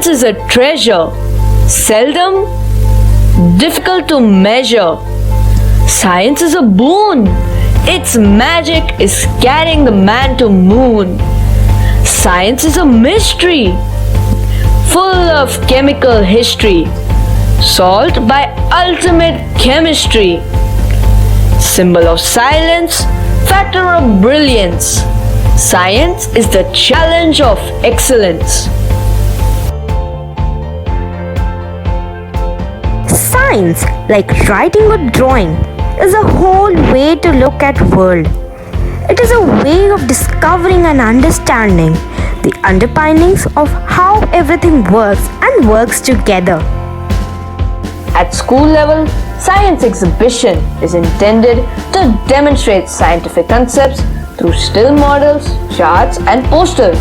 Science is a treasure, seldom difficult to measure. Science is a boon. Its magic is carrying the man to moon. Science is a mystery, full of chemical history, solved by ultimate chemistry. Symbol of silence, factor of brilliance. Science is the challenge of excellence. Science, like writing or drawing, is a whole way to look at world. It is a way of discovering and understanding the underpinnings of how everything works and works together. At school level, science exhibition is intended to demonstrate scientific concepts through still models, charts and posters.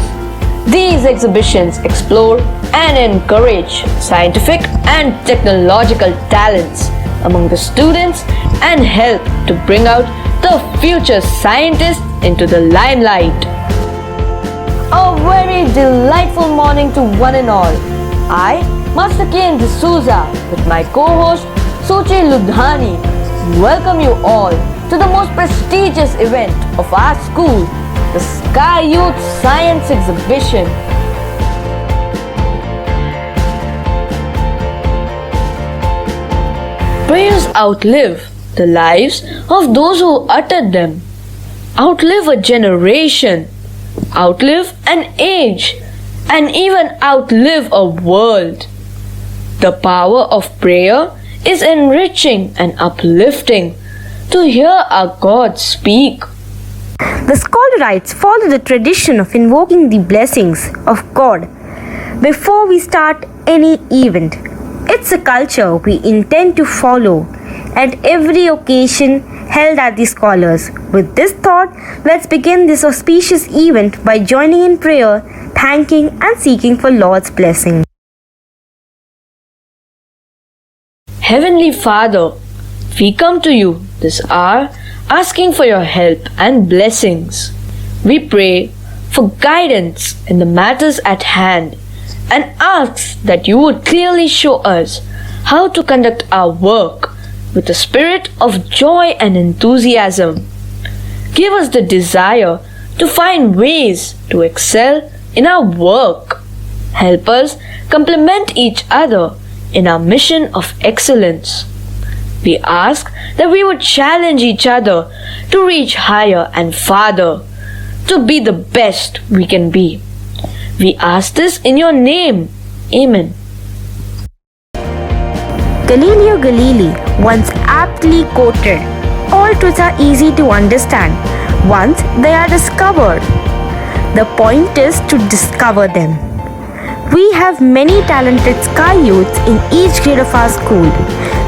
These exhibitions explore and encourage scientific and technological talents among the students and help to bring out the future scientists into the limelight. A very delightful morning to one and all. I, Master Kane D'Souza, with my co-host Sochi Ludhani, welcome you all to the most prestigious event of our school, the Sky Youth Science Exhibition. Prayers outlive the lives of those who uttered them, outlive a generation, outlive an age, and even outlive a world. The power of prayer is enriching and uplifting to hear our God speak. The Scholarites follow the tradition of invoking the blessings of God before we start any event. It's a culture we intend to follow at every occasion held at the scholars. With this thought, let's begin this auspicious event by joining in prayer, thanking and seeking for Lord's blessing. Heavenly Father, we come to you this hour asking for your help and blessings. We pray for guidance in the matters at hand and ask that you would clearly show us how to conduct our work with a spirit of joy and enthusiasm. Give us the desire to find ways to excel in our work. Help us complement each other in our mission of excellence. We ask that we would challenge each other to reach higher and farther, to be the best we can be. We ask this in your name. Amen. Galileo Galilei once aptly quoted, "All truths are easy to understand once they are discovered. The point is to discover them." We have many talented Sky Youths in each grade of our school.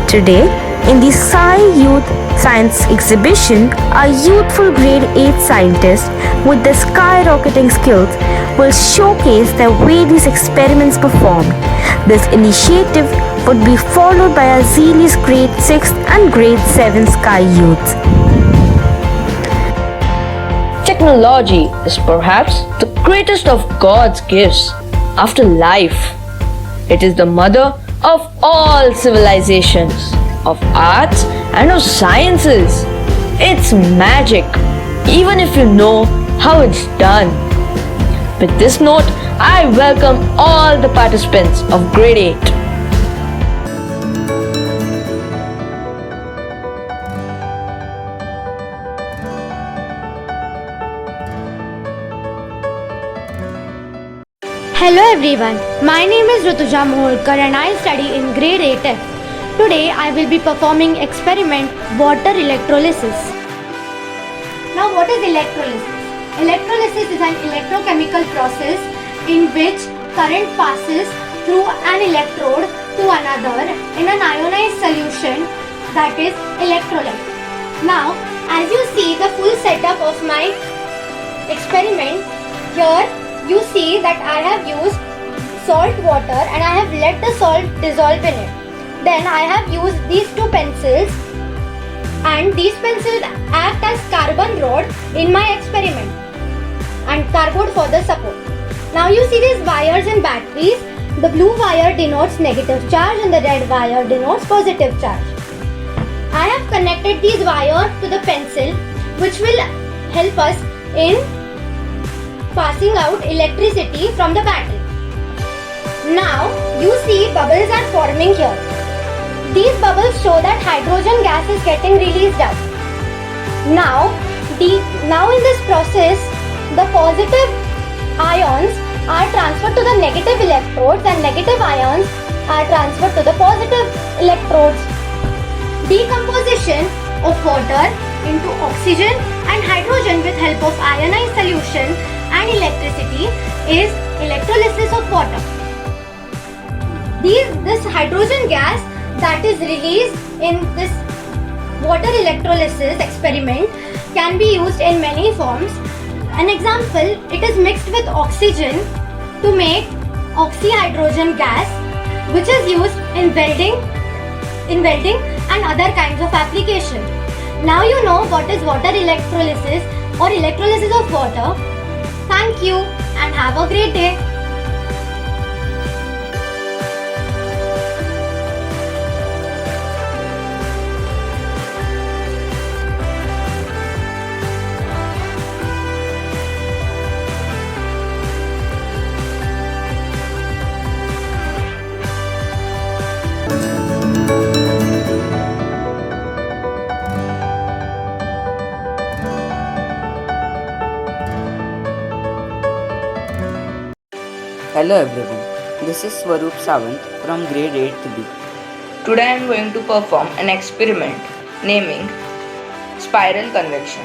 Today, in the Sky Youth Science Exhibition, our youthful grade 8 scientists with their skyrocketing skills will showcase the way these experiments performed. This initiative would be followed by our zealous grade 6 and grade 7 Sky Youths. Technology is perhaps the greatest of God's gifts after life. It is the mother of all civilizations, of arts and of sciences. It's magic, even if you know how it's done. With this note, I welcome all the participants of grade 8. Hello everyone, my name is Rutuja Moholkar and I study in grade 8F. Today I will be performing experiment water electrolysis. Now what is electrolysis? Electrolysis is an electrochemical process in which current passes through an electrode to another in an ionized solution, that is electrolyte. Now as you see the full setup of my experiment, here you see that I have used salt water and I have let the salt dissolve in it. Then I have used these two pencils and these pencils act as carbon rod in my experiment and cardboard for the support. Now you see these wires and batteries The blue wire denotes negative charge and the red wire denotes positive charge. I have connected these wires to the pencil, which will help us in passing out electricity from the battery. Now you see bubbles are forming here. These bubbles show that hydrogen gas is getting released out. Now in this process, the positive ions are transferred to the negative electrodes and negative ions are transferred to the positive electrodes. Decomposition of water into oxygen and hydrogen with help of ionized solution and electricity is electrolysis of water. This hydrogen gas that is released in this water electrolysis experiment can be used in many forms. An example, it is mixed with oxygen to make oxyhydrogen gas, which is used in welding and other kinds of application. Now you know what is water electrolysis or electrolysis of water. Thank you and have a great day. Hello everyone, this is Swaroop Sawant from grade 8th B. Today I am going to perform an experiment naming spiral convection.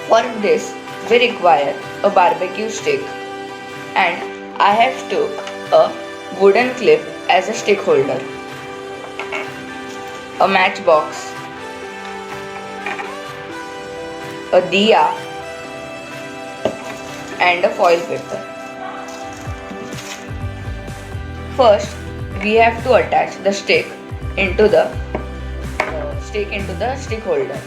For this we require a barbecue stick and I have took a wooden clip as a stick holder, a matchbox, a diya and a foil paper. First, we have to attach the stick into the stick holder.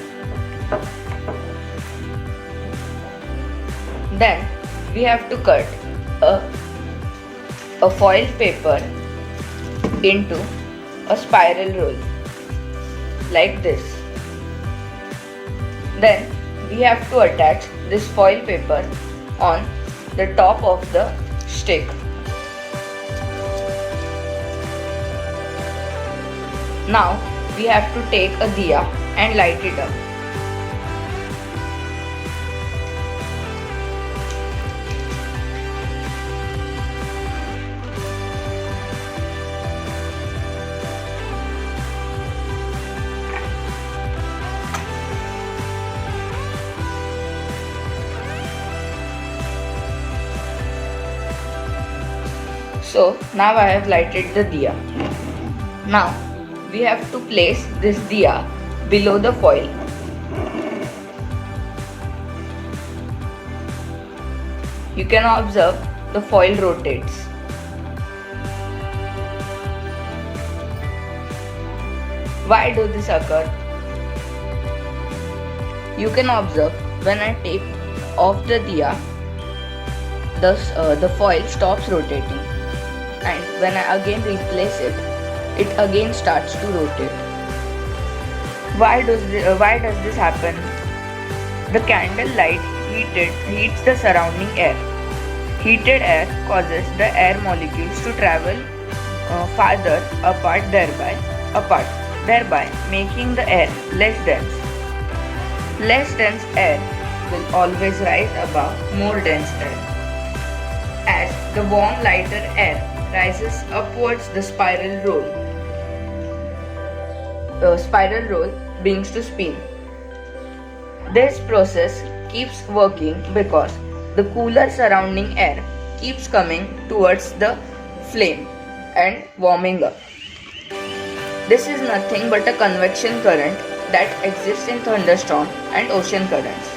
Then we have to cut a foil paper into a spiral roll like this. Then we have to attach this foil paper on the top of the stick. Now we have to take a diya and light it up. So now I have lighted the diya. Now we have to place this diya below the foil. You can observe the foil rotates. Why does this occur? You can observe when I take off the diya, the foil stops rotating, and when I again replace it, it again starts to rotate. Why does this happen? The candle light heats the surrounding air. Heated air causes the air molecules to travel farther apart, thereby making the air less dense. Less dense air will always rise above more dense air. As the warm lighter air rises upwards, the spiral roll begins to spin. This process keeps working because the cooler surrounding air keeps coming towards the flame and warming up. This is nothing but a convection current that exists in thunderstorm and ocean currents.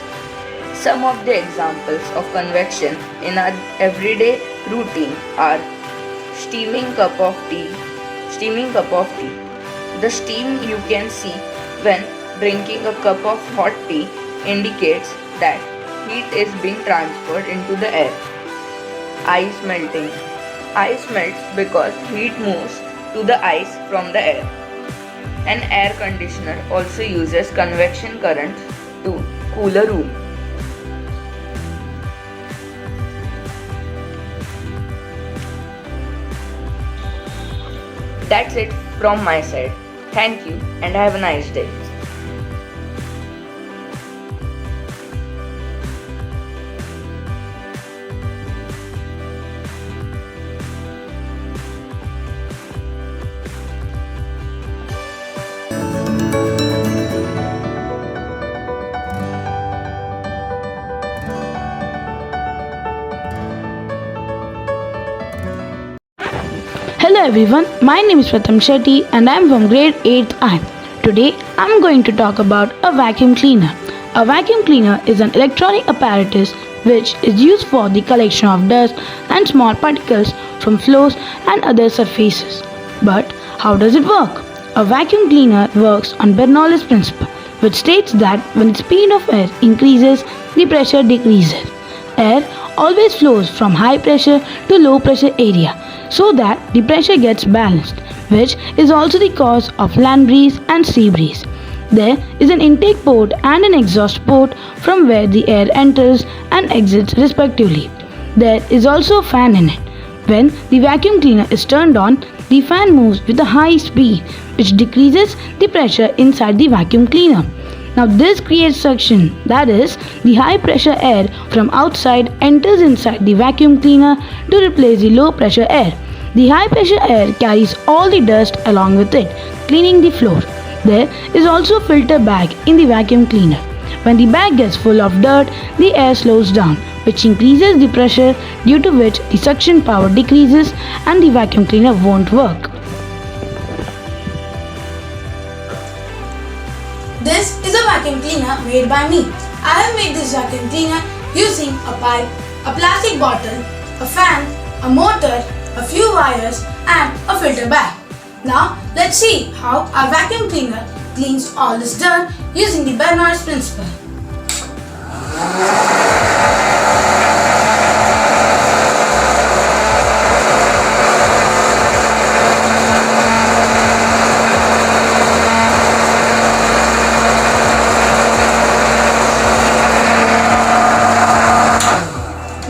Some of the examples of convection in our everyday routine are steaming cup of tea. The steam you can see when drinking a cup of hot tea indicates that heat is being transferred into the air. Ice melting. Ice melts because heat moves to the ice from the air. An air conditioner also uses convection current to cool a room. That's it from my side. Thank you and have a nice day. Hello everyone, my name is Pratham Shetty and I am from grade 8th I. Today I am going to talk about a vacuum cleaner. A vacuum cleaner is an electronic apparatus which is used for the collection of dust and small particles from floors and other surfaces. But how does it work? A vacuum cleaner works on Bernoulli's principle, which states that when the speed of air increases, the pressure decreases. Air always flows from high pressure to low pressure area so that the pressure gets balanced, which is also the cause of land breeze and sea breeze. There is an intake port and an exhaust port from where the air enters and exits respectively. There is also a fan in it. When the vacuum cleaner is turned on, the fan moves with a high speed, which decreases the pressure inside the vacuum cleaner. Now this creates suction, that is, the high pressure air from outside enters inside the vacuum cleaner to replace the low pressure air. The high pressure air carries all the dust along with it, cleaning the floor. There is also a filter bag in the vacuum cleaner. When the bag gets full of dirt, the air slows down, which increases the pressure, due to which the suction power decreases and the vacuum cleaner won't work. This is a vacuum cleaner made by me. I have made this vacuum cleaner using a pipe, a plastic bottle, a fan, a motor, a few wires and a filter bag. Now let's see how our vacuum cleaner cleans all this dirt using the Bernoulli's principle.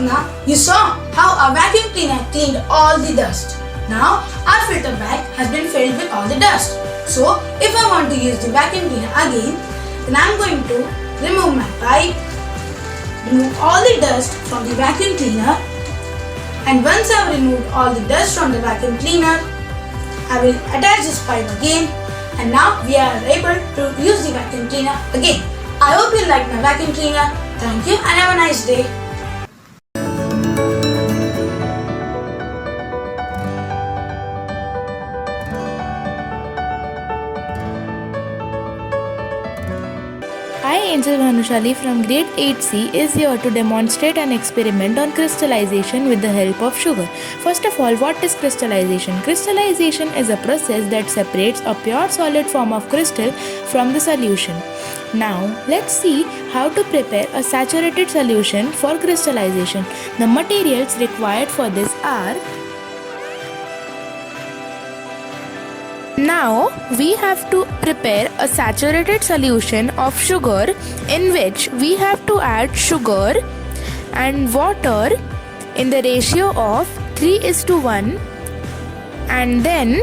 Now you saw how our vacuum cleaner cleaned all the dust. Now our filter bag has been filled with all the dust. So if I want to use the vacuum cleaner again, then I am going to remove my pipe, remove all the dust from the vacuum cleaner, and once I have removed all the dust from the vacuum cleaner, I will attach this pipe again, and now we are able to use the vacuum cleaner again. I hope you like my vacuum cleaner. Thank you and have a nice day. I, Angel Bhanushali from grade 8C is here to demonstrate an experiment on crystallization with the help of sugar. First of all, what is crystallization? Crystallization is a process that separates a pure solid form of crystal from the solution. Now, let's see how to prepare a saturated solution for crystallization. The materials required for this are: now we have to prepare a saturated solution of sugar in which we have to add sugar and water in the ratio of 3:1, and then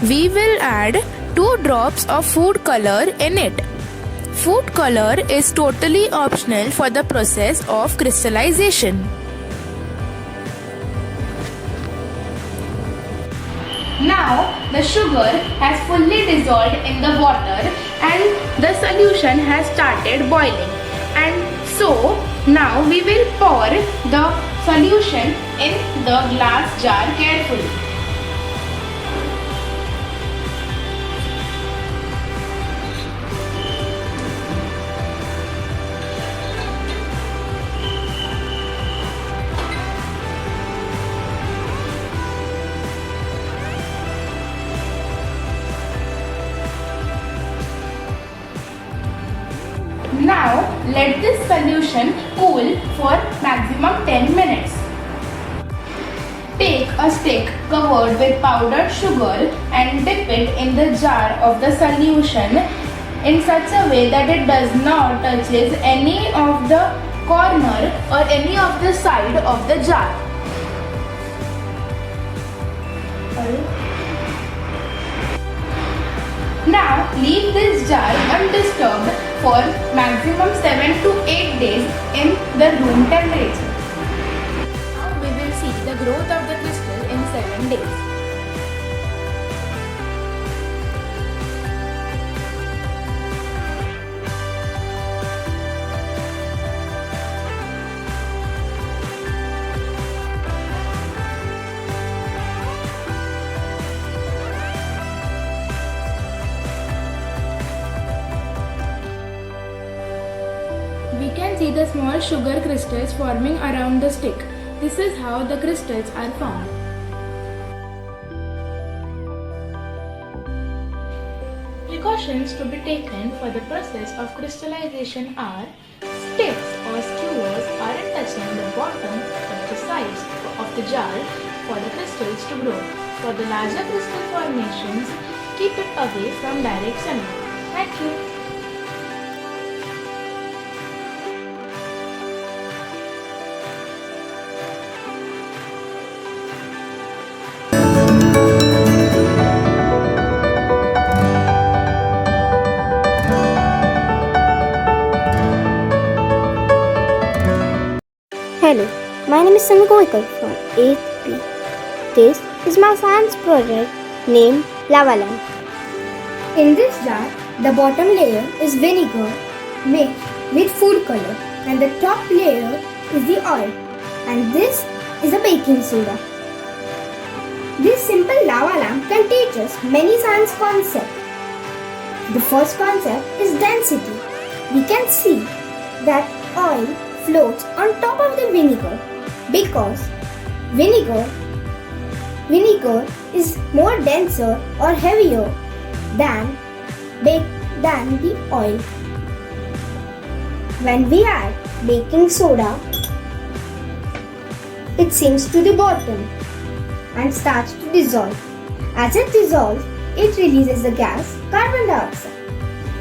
we will add 2 drops of food color in it. Food color is totally optional for the process of crystallization. Now the sugar has fully dissolved in the water and the solution has started boiling, and so now we will pour the solution in the glass jar carefully. Now let this solution cool for maximum 10 minutes. Take a stick covered with powdered sugar and dip it in the jar of the solution in such a way that it does not touches any of the corner or any of the side of the jar. Now leave this jar undisturbed for maximum 7 to 8 days in the room temperature. Now we will see the growth of the crystal in 7 days. We can see the small sugar crystals forming around the stick. This is how the crystals are formed. Precautions to be taken for the process of crystallization are sticks or skewers aren't touching the bottom of the sides of the jar for the crystals to grow. For the larger crystal formations, keep it away from direct sunlight. Thank you. Hello, my name is Sami Goikar from 8th B. This is my science project named Lava Lamp. In this jar, the bottom layer is vinegar mixed with food color and the top layer is the oil, and this is a baking soda. This simple lava lamp can teach us many science concepts. The first concept is density. We can see that oil floats on top of the vinegar because vinegar is more denser or heavier than the oil. When we add baking soda, it sinks to the bottom and starts to dissolve. As it dissolves, it releases the gas carbon dioxide.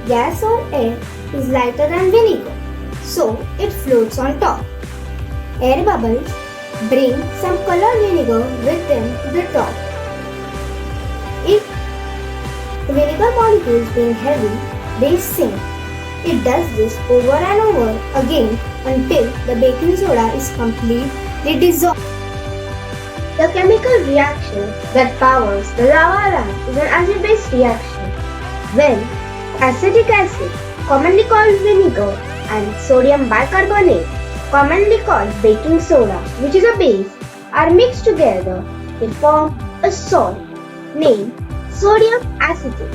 Gas or air is lighter than vinegar, so it floats on top. Air bubbles bring some colored vinegar with them to the top. If the vinegar molecules being heavy, they sink. It does this over and over again until the baking soda is completely dissolved. The chemical reaction that powers the lava lamp is an acid-base reaction. When acetic acid, commonly called vinegar, and sodium bicarbonate, commonly called baking soda, which is a base, are mixed together, they form a salt named sodium acetate.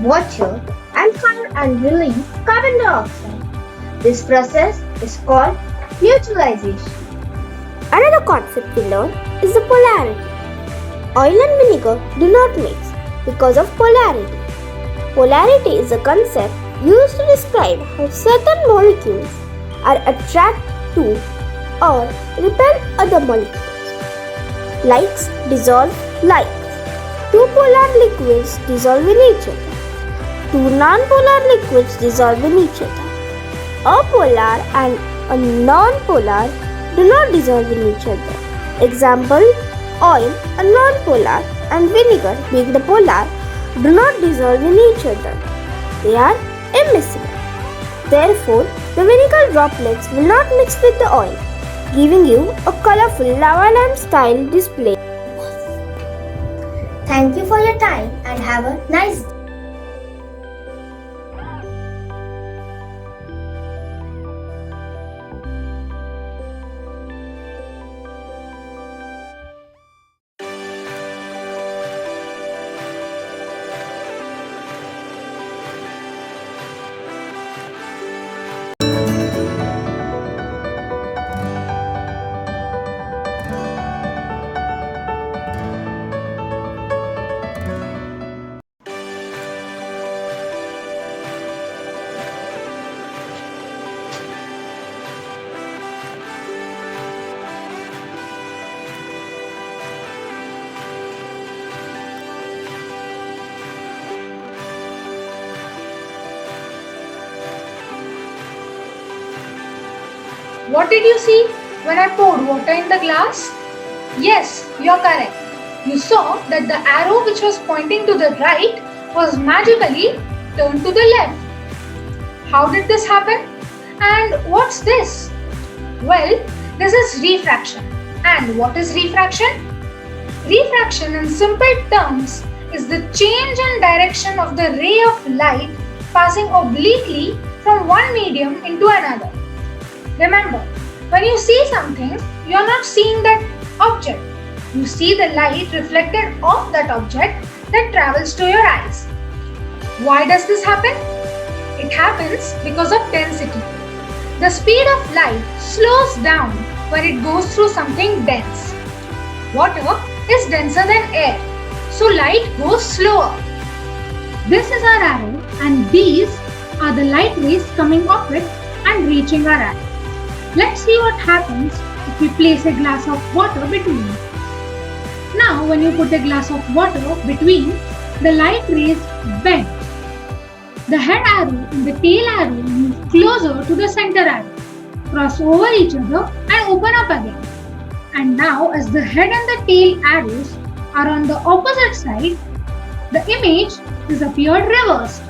Water and fire and release carbon dioxide. This process is called neutralization. Another concept we learn is the polarity. Oil and vinegar do not mix because of polarity. Polarity is a concept used to describe how certain molecules are attracted to or repel other molecules. Likes dissolve likes. Two polar liquids dissolve in each other. Two non-polar liquids dissolve in each other. A polar and a non-polar do not dissolve in each other. Example, oil, a non-polar, and vinegar, being the polar, do not dissolve in each other. They are immiscible. Therefore, the vinegar droplets will not mix with the oil, giving you a colorful lava lamp style display. Thank you for your time and have a nice day. What did you see when I poured water in the glass? Yes, you're correct. You saw that the arrow which was pointing to the right was magically turned to the left. How did this happen? And what's this? Well, this is refraction. And what is refraction? Refraction in simple terms is the change in direction of the ray of light passing obliquely from one medium into another. Remember, when you see something, you are not seeing that object. You see the light reflected off that object that travels to your eyes. Why does this happen? It happens because of density. The speed of light slows down when it goes through something dense. Water is denser than air, so light goes slower. This is our arrow, and these are the light rays coming off it and reaching our eye. Let's see what happens if we place a glass of water between. Now, when you put a glass of water between, the light rays bend. The head arrow and the tail arrow move closer to the center arrow, cross over each other and open up again. And now, as the head and the tail arrows are on the opposite side, the image is appeared reversed.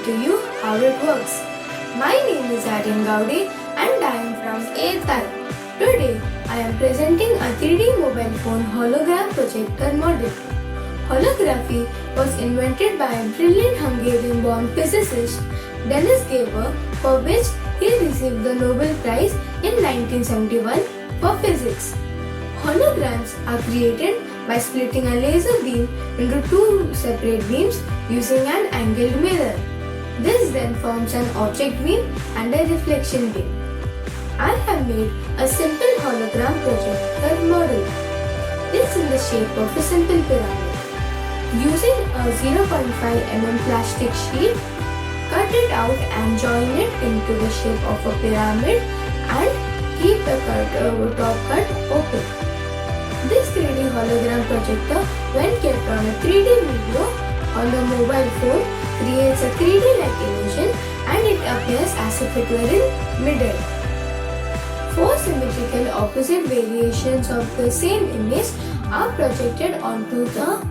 To you how it works. My name is Aryan Gowdy and I am from 8th I. Today I am presenting a 3D mobile phone hologram projector model. Holography was invented by a brilliant Hungarian-born physicist Denis Gaber, for which he received the Nobel Prize in 1971 for physics. Holograms are created by splitting a laser beam into two separate beams using an angled mirror. This then forms an object beam and a reflection beam. I have made a simple hologram projector model. It's in the shape of a simple pyramid. Using a 0.5 mm plastic sheet, cut it out and join it into the shape of a pyramid and keep the top cut open. This 3D hologram projector, when kept on a 3D video on the mobile phone, creates a 3D-like illusion and it appears as if it were in midair. Four symmetrical opposite variations of the same image are projected onto the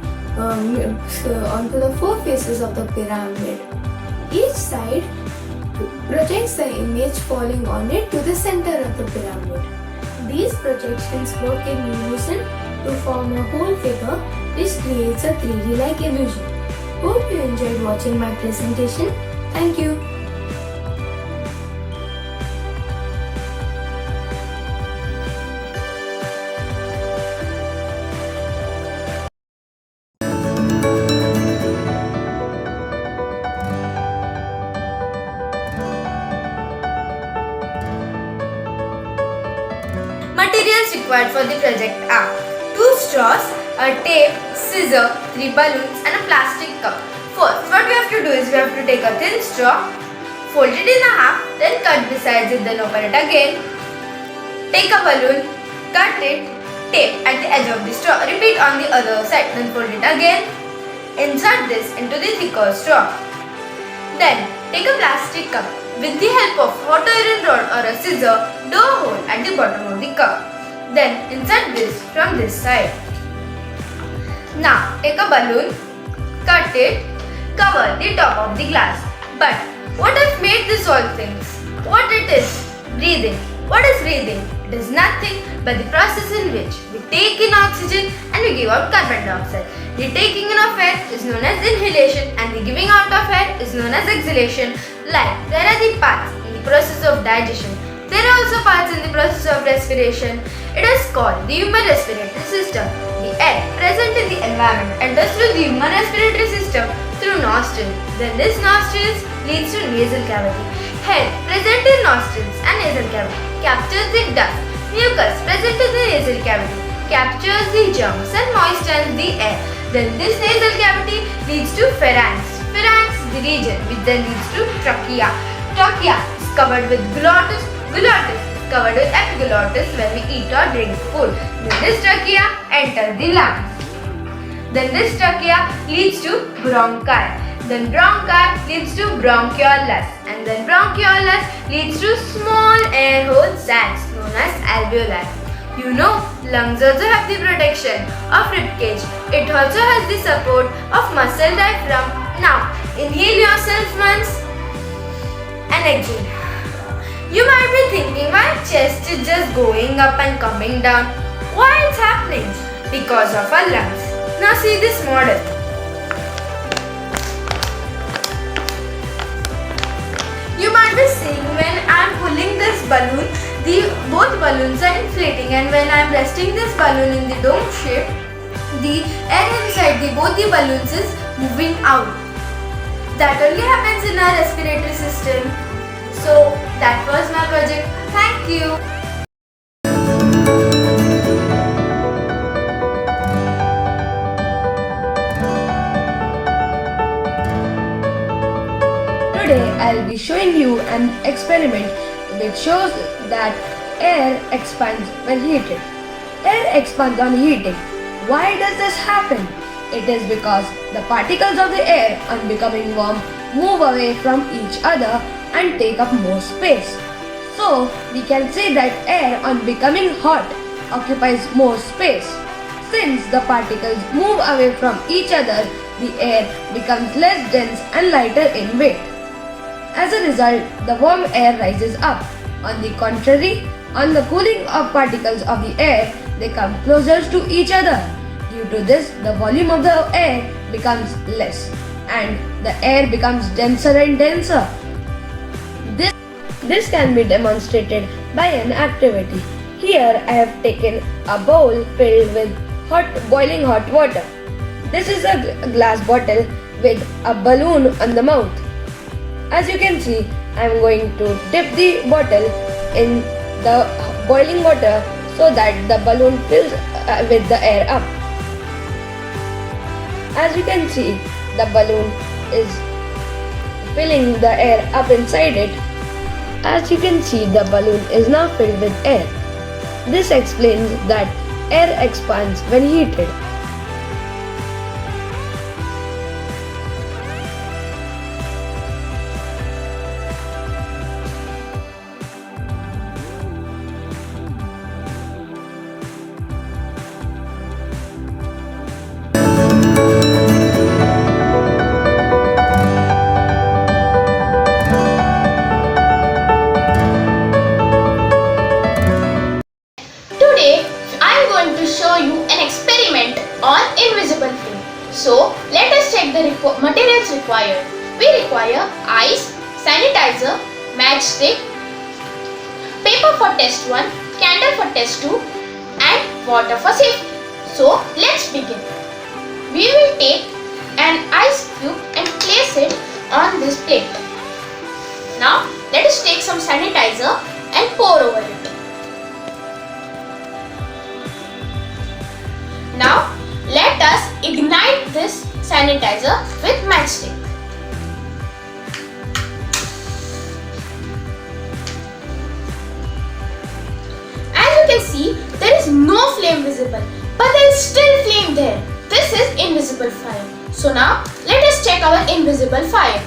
four faces of the pyramid. Each side projects the image falling on it to the center of the pyramid. These projections work in unison to form a whole figure which creates a 3D-like illusion. Hope you enjoyed watching my presentation. Thank you. Materials required for the project are 2 straws, a tape, scissor, 3 balloons and a plastic cup. First, what we have to do is we have to take a thin straw, fold it in half, then cut besides it, then open it again. Take a balloon, cut it, tape at the edge of the straw, repeat on the other side, then fold it again. Insert this into the thicker straw. Then, take a plastic cup. With the help of hot iron rod or a scissor, do a hole at the bottom of the cup. Then, insert this from this side. Now, take a balloon, cut it, cover the top of the glass. But what has made this all things? What it is? Breathing. What is breathing? It is nothing but the process in which we take in oxygen and we give out carbon dioxide. The taking in of air is known as inhalation and the giving out of air is known as exhalation. Like there are the parts in the process of digestion. There are also parts in the process of respiration. It is called the human respiratory system. The air present in the environment enters through the human respiratory system through nostrils. Then this nostrils leads to nasal cavity. Air present in nostrils and nasal cavity captures the dust. Mucus present in the nasal cavity captures the germs and moistens the air. Then this nasal cavity leads to pharynx. Pharynx is the region which then leads to trachea. Trachea is covered with glottis. Glottis is covered with epiglottis when we eat or drink food. Then this trachea enters the lungs. Then this trachea leads to bronchi. Then bronchi leads to bronchiolus. And then bronchiolus leads to small air hole sacs known as alveoli. You know, lungs also have the protection of ribcage. It also has the support of muscle diaphragm. Now, inhale yourself once and exhale. You might be thinking my chest is just going up and coming down. Why it's happening? Because of our lungs. Now see this model. You might be seeing when I am pulling this balloon, both balloons are inflating, and when I am resting this balloon in the dome shape, the air inside both the balloons is moving out. That only happens in our respiratory system. So that was my project. Thank you. Today I'll be showing you an experiment which shows that air expands when heated. Air expands on heating. Why does this happen? It is because the particles of the air on becoming warm move away from each other and take up more space. So we can say that air on becoming hot occupies more space. Since the particles move away from each other, the air becomes less dense and lighter in weight. As a result, the warm air rises up. On the contrary, on the cooling of particles of the air, they come closer to each other. Due to this, the volume of the air becomes less and the air becomes denser and denser. This can be demonstrated by an activity. Here I have taken a bowl filled with boiling hot water. This is a glass bottle with a balloon on the mouth. As you can see, I am going to dip the bottle in the boiling water so that the balloon fills with the air up. As you can see, the balloon is filling the air up inside it. As you can see, the balloon is now filled with air. This explains that air expands when heated. invisible flame. So let us check the materials required. We require ice, sanitizer, matchstick, paper for test 1, candle for test 2 and water for safety. So let's begin. We will take an ice cube and place it on this plate. Now let us take some sanitizer and pour over it. Now let us ignite this sanitizer with matchstick. As you can see, there is no flame visible, but there is still flame there. This is invisible fire. So now let us check our invisible fire.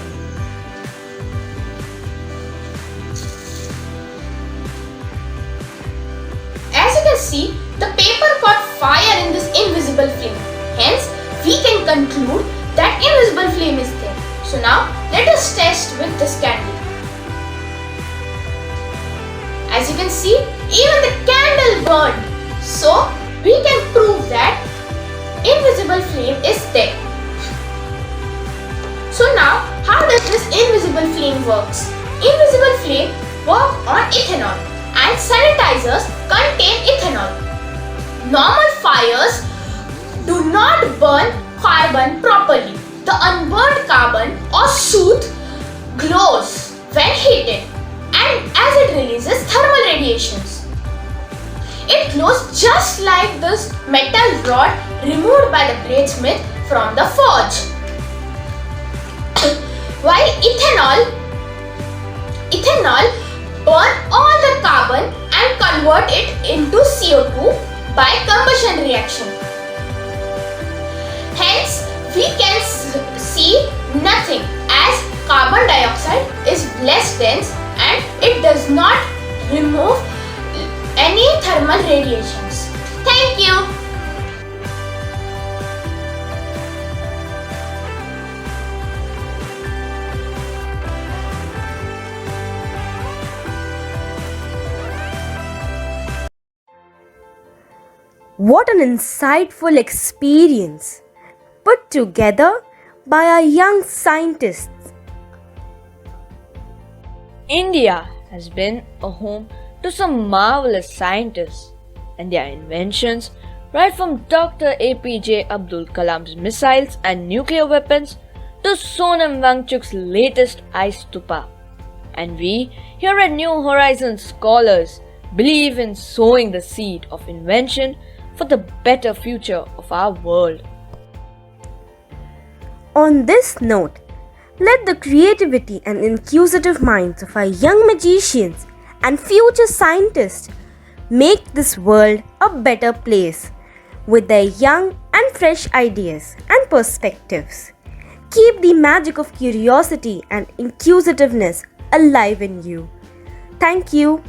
As you can see, the paper caught fire in this invisible flame. Hence, we can conclude that invisible flame is there. So now, let us test with this candle. As you you can see, even the candle burned. So we can prove that invisible flame is there. So now, how does this invisible flame works? Invisible flame work on ethanol and sanitizers contain ethanol. Normal fires do not burn carbon properly. The unburned carbon or soot glows when heated and as it releases thermal radiations. It glows just like this metal rod removed by the bladesmith from the forge. While ethanol burn all the carbon and convert it into CO2 by combustion reaction. Hence, we can see nothing as carbon dioxide is less dense and it does not remove any thermal radiations. Thank you. What an insightful experience put together by our young scientists. India has been a home to some marvelous scientists and their inventions, right from Dr. APJ Abdul Kalam's missiles and nuclear weapons to Sonam Wangchuk's latest ice stupa. And we here at New Horizons Scholars believe in sowing the seed of invention for the better future of our world. On this note, let the creativity and inquisitive minds of our young magicians and future scientists make this world a better place with their young and fresh ideas and perspectives. Keep the magic of curiosity and inquisitiveness alive in you. Thank you.